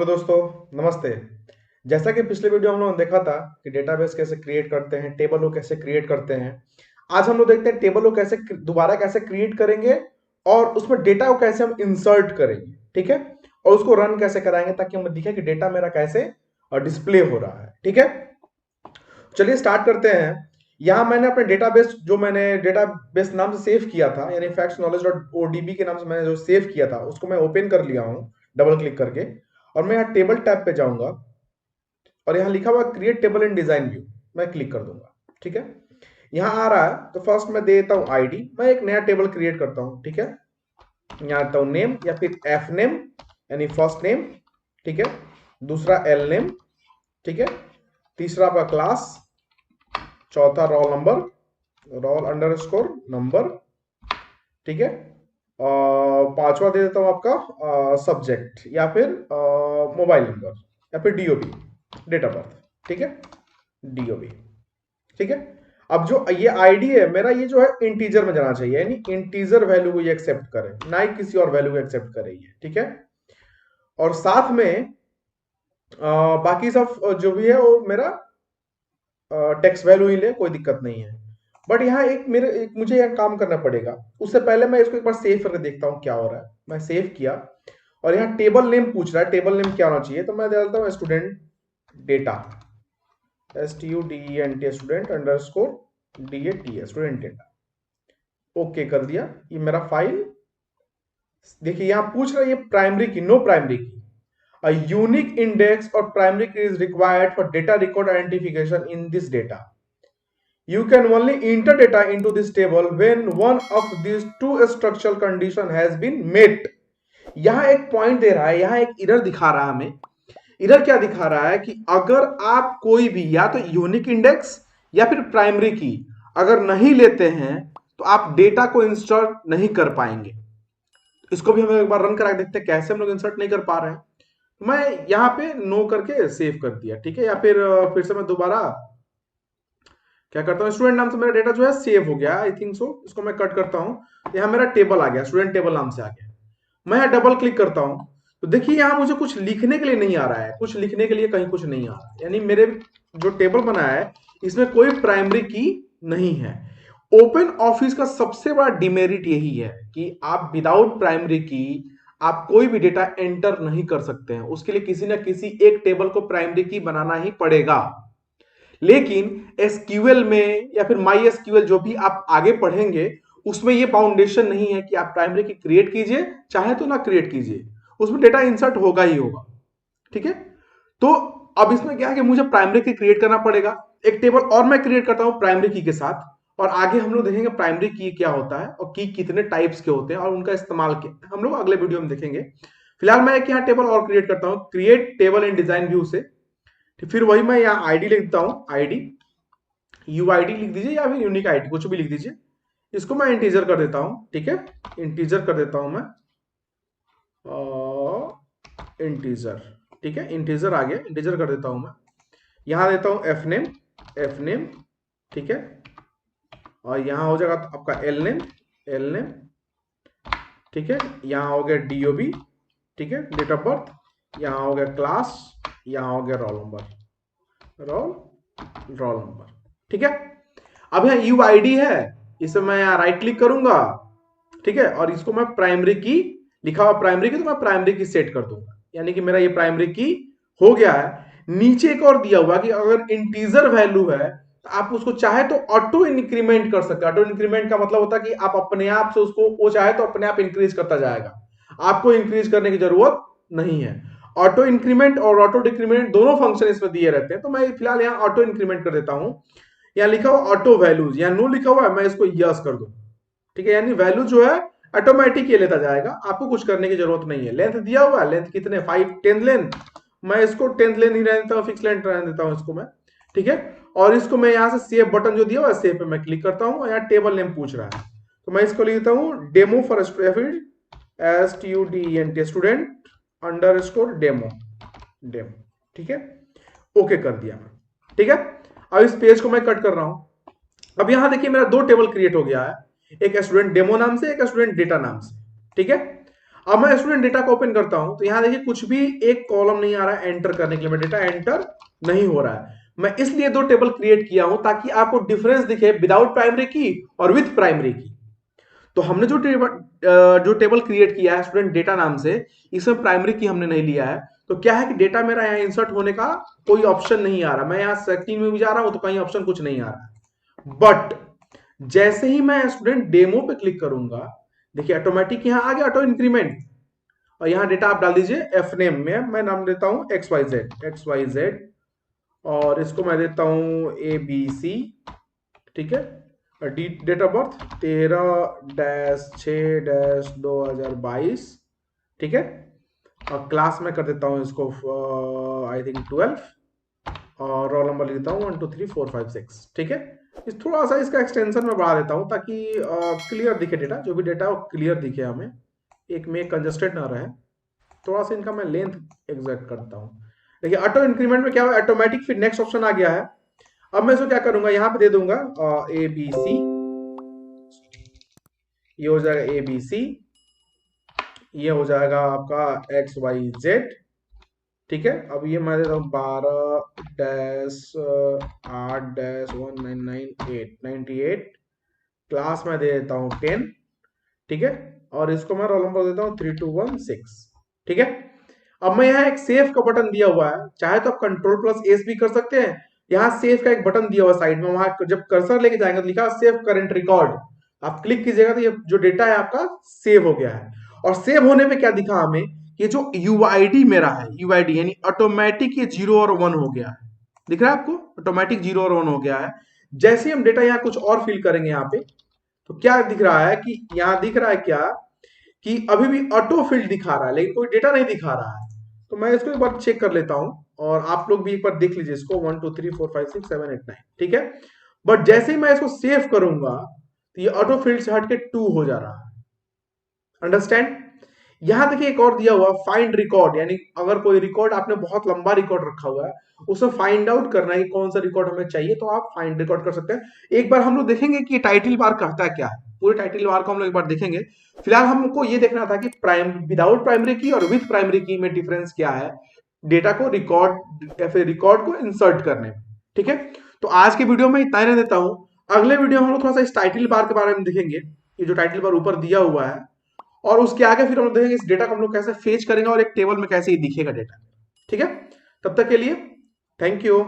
Hello दोस्तों, नमस्ते। जैसा कि पिछले वीडियो हम लोगों ने देखा था कि डेटाबेस कैसे क्रिएट करते हैं, टेबल को कैसे क्रिएट करते हैं। आज हम लोग देखते हैं टेबल को कैसे दोबारा कैसे क्रिएट करेंगे और उसमें डेटा को कैसे हम इंसर्ट करेंगे, ठीक है। और उसको रन कैसे कराएंगे ताकि हमें दिखे कि डेटा मेरा कैसे डिस्प्ले हो रहा है, ठीक है। चलिए स्टार्ट करते हैं। यहाँ मैंने अपने डेटाबेस जो मैंने डेटाबेस नाम से सेव किया था, यानी फैक्ट्स नॉलेज डॉट ओडीबी के नाम से मैंने जो सेव किया था उसको मैं ओपन कर लिया हूँ डबल क्लिक करके। और मैं यहाँ टेबल टैब पे जाऊंगा और यहाँ लिखा हुआ क्रिएट टेबल इन डिजाइन व्यू, मैं क्लिक कर दूंगा, ठीक है। यहाँ आ रहा है तो फर्स्ट मैं दे देता हूँ आईडी, मैं एक नया टेबल क्रिएट करता हूँ, ठीक है। यहाँ आता हूँ नेम या फिर एफ नेम यानी फर्स्ट नेम, ठीक है। दूसरा एल नेम, ठीक है। तीसरा आपका क्लास, चौथा roll number, roll underscore number, ठीक है। पांचवा दे देता हूं आपका सब्जेक्ट या फिर मोबाइल नंबर या फिर डीओबी, डेट ऑफ बर्थ, ठीक है। डीओबी, ठीक है। अब जो ये आईडी है मेरा, ये जो है इंटीजर में जाना चाहिए, यानी इंटीजर वैल्यू को ये एक्सेप्ट करे, ना ही किसी और वैल्यू को एक्सेप्ट करे ये, ठीक है। और साथ में बाकी सब जो भी है वो मेरा टेक्स्ट वैल्यू ही ले, कोई दिक्कत नहीं है। बट यहाँ मुझे यहाँ काम करना पड़ेगा। उससे पहले मैं इसको एक बार सेव करके देखता हूँ क्या हो रहा है। मैं सेव किया और यहाँ टेबल नेम पूछ रहा है, टेबल नेम क्या होना चाहिए, तो मैं डालता हूँ student data, STUDENT student underscore DATA student data. Okay कर दिया। ये मेरा फाइल देखिए यहाँ पूछ रहा है ये प्राइमरी की, नो प्राइमरी की। A unique index or primary key is required for data record identification in this data. You can only enter data into this table when one of these two structural condition has been met. यहां एक point दे रहा है, यहां एक error दिखा रहा है हमें। एरर क्या दिखा रहा है कि अगर आप कोई भी या तो यूनिक इंडेक्स या फिर प्राइमरी की अगर नहीं लेते हैं तो आप डेटा को इंसर्ट नहीं कर पाएंगे। इसको भी हम एक बार रन करा देखते हैं कैसे हम लोग इंसर्ट नहीं कर पा रहे हैं। मैं यहाँ पे नो करके सेव कर दिया, ठीक है। या फिर से मैं दोबारा क्या करता हूँ, स्टूडेंट नाम से मेरा डेटा जो है सेव हो गया, आई थिंक सो। इसको मैं कट करता हूँ, यहाँ मेरा टेबल आ गया, स्टूडेंट टेबल नाम से आ गया। मैं यहाँ डबल क्लिक करता हूँ तो देखिए यहाँ मुझे कुछ लिखने के लिए नहीं आ रहा है, कुछ लिखने के लिए कहीं कुछ नहीं आ रहा है, यानी मेरे जो टेबल बनाया है इसमें कोई प्राइमरी की नहीं है। ओपन ऑफिस का सबसे बड़ा डिमेरिट यही है कि आप विदाउट प्राइमरी की आप कोई भी डेटा एंटर नहीं कर सकते हैं। उसके लिए किसी ना किसी एक टेबल को प्राइमरी की बनाना ही पड़ेगा। लेकिन एसक्यूएल में या फिर माई एसक्यूएल जो भी आप आगे पढ़ेंगे उसमें ये फाउंडेशन नहीं है कि आप प्राइमरी की क्रिएट कीजिए चाहे तो ना क्रिएट कीजिए, उसमें डेटा इंसर्ट होगा ही होगा, ठीक है। तो अब इसमें क्या है कि मुझे प्राइमरी की क्रिएट करना पड़ेगा। एक टेबल और मैं क्रिएट करता हूं प्राइमरी की के साथ, और आगे हम लोग देखेंगे प्राइमरी की क्या होता है और की कितने टाइप्स के होते हैं और उनका इस्तेमाल क्या हम लोग अगले वीडियो में देखेंगे। फिलहाल मैं एक यहाँ टेबल और क्रिएट करता हूँ क्रिएट टेबल इन डिजाइन व्यू से। फिर वही मैं यहाँ आईडी लिख देता हूँ, आईडी UID लिख दीजिए या फिर यूनिक आईडी कुछ भी लिख दीजिए। इसको मैं इंटीजर कर देता हूँ, ठीक है। इंटीजर कर देता हूँ मैं, इंटीजर, ठीक है। इंटीजर आ गया, इंटीजर कर देता हूँ मैं। यहाँ देता हूँ एफ नेम, एफ नेम, ठीक है। और यहाँ हो जाएगा आपका एल नेम, एल नेम, ठीक है। यहाँ हो गया DOB, ठीक है, डेट ऑफ बर्थ। यहाँ हो गया क्लास, यहाँ हो गया रोल नंबर, रोल नंबर, ठीक है। अब यहाँ UID है, इसे मैं यहाँ राइट क्लिक करूंगा, ठीक है। और इसको मैं प्राइमरी की लिखा हुआ प्राइमरी की, तो मैं प्राइमरी की सेट कर दूंगा, यानी कि मेरा ये प्राइमरी की हो गया है। नीचे एक और दिया हुआ कि अगर इंटीजर वैल्यू है तो आप उसको चाहे तो ऑटो इंक्रीमेंट कर सकते हैं। ऑटो इंक्रीमेंट का मतलब होता है कि आप अपने आप से उसको वो चाहे तो अपने आप इंक्रीज करता जाएगा, आपको इंक्रीज करने की जरूरत नहीं है। ऑटो इंक्रीमेंट और ऑटो डिक्रीमेंट दोनों फंक्शन इसमें दिए रहते हैं, तो मैं फिलहाल यहाँ ऑटो इंक्रीमेंट कर देता हूँ। यहाँ लिखा हुआ ऑटो वैल्यूज, यहाँ नो लिखा हुआ है, मैं इसको यस कर दूं, ठीक है। यानी वैल्यू जो है ऑटोमेटिक ये लेता जाएगा, आपको कुछ करने की जरूरत नहीं है। लेंथ दिया हुआ है, लेंथ कितने 5 10 लेंथ, मैं इसको 10 लेंथ ही रहने देता हूँ, फिक्स लेंथ रहने देता हूँ इसको मैं, ठीक है। और इसको मैं यहाँ से सेव बटन जो दिया हुआ है सेव पे मैं क्लिक करता हूँ। यहाँ टेबल नेम पूछ रहा है तो मैं इसको लिख देता हूँ demo for STUDENT student underscore demo, demo, ठीक है। ओके कर दिया मैं, ठीक है। अब इस पेज को मैं कट कर रहा हूं। अब यहां देखिए मेरा दो टेबल क्रिएट हो गया है, एक स्टूडेंट डेमो नाम से, एक स्टूडेंट डेटा नाम से, ठीक है। अब मैं स्टूडेंट डेटा को ओपन करता हूं तो यहां देखिए कुछ भी एक कॉलम नहीं आ रहा है एंटर करने के लिए, डेटा एंटर नहीं हो रहा है। मैं इसलिए दो टेबल क्रिएट किया हूं ताकि आपको डिफरेंस दिखे विदाउट प्राइमरी की और विथ प्राइमरी की। तो हमने जो टेबल क्रिएट किया है स्टूडेंट डेटा नाम से, इसमें प्राइमरी की हमने नहीं लिया है। तो क्या है कि डेटा मेरा यहाँ इंसर्ट होने का कोई ऑप्शन नहीं आ रहा, मैं यहाँ सेक्शन में भी जा रहा हूं तो कहीं ऑप्शन कुछ नहीं आ रहा। बट जैसे ही मैं स्टूडेंट डेमो पे क्लिक करूंगा, देखिए ऑटोमेटिक यहाँ आ गया ऑटो इंक्रीमेंट, और यहाँ डेटा आप डाल दीजिए एफ नेम में, मैं नाम देता हूं XYZ, और इसको मैं देता हूं ABC, ठीक है। डेट ऑफ बर्थ 13-6-2022, ठीक है। और क्लास में कर देता हूं इसको आई थिंक 12, और रोल नंबर लिखता हूँ 1 2 3 4 5 6, ठीक है। इस थोड़ा सा इसका एक्सटेंशन में बढ़ा देता हूँ ताकि क्लियर दिखे डेटा, जो भी डेटा है वो क्लियर दिखे हमें, एक में कंजस्टेड ना रहे। थोड़ा सा इनका मैं लेंथ एग्जैक्ट करता हूँ। देखिए ऑटो इंक्रीमेंट में क्या हुआ, ऑटोमेटिक फिर नेक्स्ट ऑप्शन आ गया है। अब मैं इसको क्या करूंगा, यहाँ पे दे दूंगा ABC, ये हो जाएगा ABC, ये हो जाएगा आपका XYZ, ठीक है। अब ये मैं देता हूँ 12-8-1998, क्लास में दे देता हूँ 10, ठीक है। और इसको मैं रोल नंबर देता हूँ 3216, ठीक है। अब मैं यहाँ एक सेव का बटन दिया हुआ है, चाहे तो आप Ctrl+S भी कर सकते हैं। यहाँ सेव का एक बटन दिया हुआ साइड में, वहां जब कर्सर लेके जाएंगे तो लिखा सेव करंट रिकॉर्ड, आप क्लिक कीजिएगा तो ये जो डेटा है आपका सेव हो गया है। और सेव होने पे क्या दिखा हमें, ये जो यूआईडी मेरा है, यूआईडी यानी ऑटोमेटिक ये 0 और 1 हो गया है, दिख रहा है आपको, ऑटोमेटिक 0 और 1 हो गया है। जैसे ही हम डेटा यहाँ कुछ और फिल करेंगे यहाँ पे, तो क्या दिख रहा है कि यहाँ दिख रहा है क्या कि अभी भी ऑटो फील्ड दिखा रहा है लेकिन कोई डेटा नहीं दिखा रहा है। तो मैं इसको एक बार चेक कर लेता हूं, और आप लोग भी एक बार देख लीजिए इसको, 1 2 3 4 5 6 7 8 9, ठीक है। बट जैसे ही मैं इसको सेव करूंगा तो ये ऑटो फील्ड से हट के 2 हो जा रहा है, अंडरस्टैंड। यहां देखिए एक और दिया हुआ फाइंड रिकॉर्ड, यानी अगर कोई रिकॉर्ड आपने बहुत लंबा रिकॉर्ड रखा हुआ है, उसे फाइंड आउट करना है कि कौन सा रिकॉर्ड हमें चाहिए, तो आप फाइंड रिकॉर्ड कर सकते हैं। एक बार हम लोग देखेंगे कि टाइटल बार कहता है क्या है, पूरे टाइटल बार को हम लोग एक बार देखेंगे। फिलहाल हमको ये देखना था कि विदाउट प्राइमरी की और विथ प्राइमरी की में डिफरेंस क्या है डेटा को रिकॉर्ड या फिर रिकॉर्ड को इंसर्ट करने में, ठीक है। तो आज के वीडियो में इतना ही रहने देता हूं। अगले वीडियो में हम लोग थोड़ा सा इस टाइटल बार के बारे में देखेंगे, ये जो टाइटल बार ऊपर दिया हुआ है, और उसके आगे फिर हम लोग देखेंगे इस डेटा को हम लोग कैसे फेच करेंगे और एक टेबल में कैसे ही दिखेगा डेटा, ठीक है। तब तक के लिए थैंक यू।